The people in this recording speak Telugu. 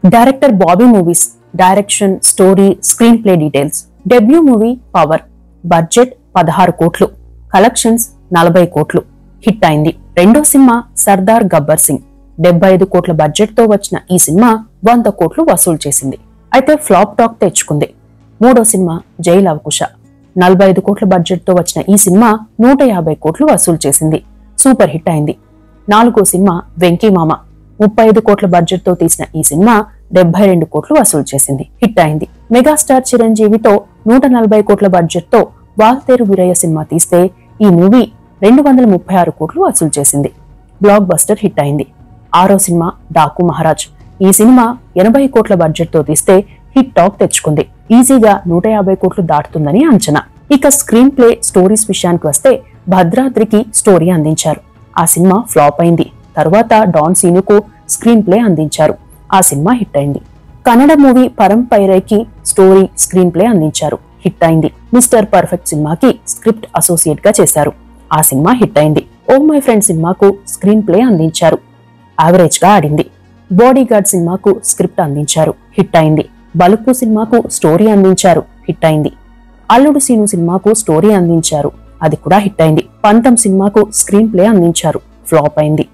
Director Bobby movies, direction, story, screen play details. Debut movie power, budget 16 కోట్లు, కలెక్షన్స్ 40 కోట్లు, హిట్ అయింది. రెండో సినిమా సర్దార్ గబ్బర్ సింగ్, 75 కోట్ల బడ్జెట్ తో వచ్చిన ఈ సినిమా 100 కోట్లు వసూలు చేసింది. అయితే ఫ్లాప్ టాక్ తెచ్చుకుంది. మూడో సినిమా జై లవకుశ, 45 కోట్ల బడ్జెట్ తో వచ్చిన ఈ సినిమా 150 కోట్లు వసూలు చేసింది. సూపర్ హిట్ అయింది. నాలుగో సినిమా వెంకీ మామ, 35 కోట్ల బడ్జెట్ తో తీసిన ఈ సినిమా 72 కోట్లు వసూలు చేసింది. హిట్ అయింది. మెగాస్టార్ చిరంజీవితో 140 కోట్ల బడ్జెట్ తో వాల్తేరు వీరయ్య సినిమా తీస్తే ఈ మూవీ 236 కోట్లు వసూలు చేసింది. బ్లాక్ బస్టర్ హిట్ అయింది. ఆరో సినిమా డాకు మహారాజ్, ఈ సినిమా 80 కోట్ల బడ్జెట్ తో తీస్తే హిట్ టాక్ తెచ్చుకుంది. ఈజీగా 150 కోట్లు దాటుతుందని అంచనా. ఇక స్క్రీన్ ప్లే, స్టోరీస్ విషయానికి వస్తే భద్రాద్రికి స్టోరీ అందించారు. ఆ సినిమా ఫ్లాప్ అయింది. తరువాత డాన్ సీనుకు స్క్రీన్ ప్లే అందించారు. ఆ సినిమా హిట్ అయింది. కన్నడ మూవీ పరం పైరైకి స్టోరీ, స్క్రీన్ ప్లే అందించారు. హిట్ అయింది. మిస్టర్ పర్ఫెక్ట్ సినిమాకి స్క్రిప్ట్ అసోసియేట్ గా చేశారు. ఆ సినిమా హిట్ అయింది. ఓ మై ఫ్రెండ్ సినిమాకు స్క్రీన్ ప్లే అందించారు. యావరేజ్ గా ఆడింది. బాడీ గార్డ్ సినిమాకు స్క్రిప్ట్ అందించారు. హిట్ అయింది. బలుపు సినిమాకు స్టోరీ అందించారు. హిట్ అయింది. అల్లుడు సీను సినిమాకు స్టోరీ అందించారు. అది కూడా హిట్ అయింది. పంతం సినిమాకు స్క్రీన్ ప్లే అందించారు. ఫ్లాప్ అయింది.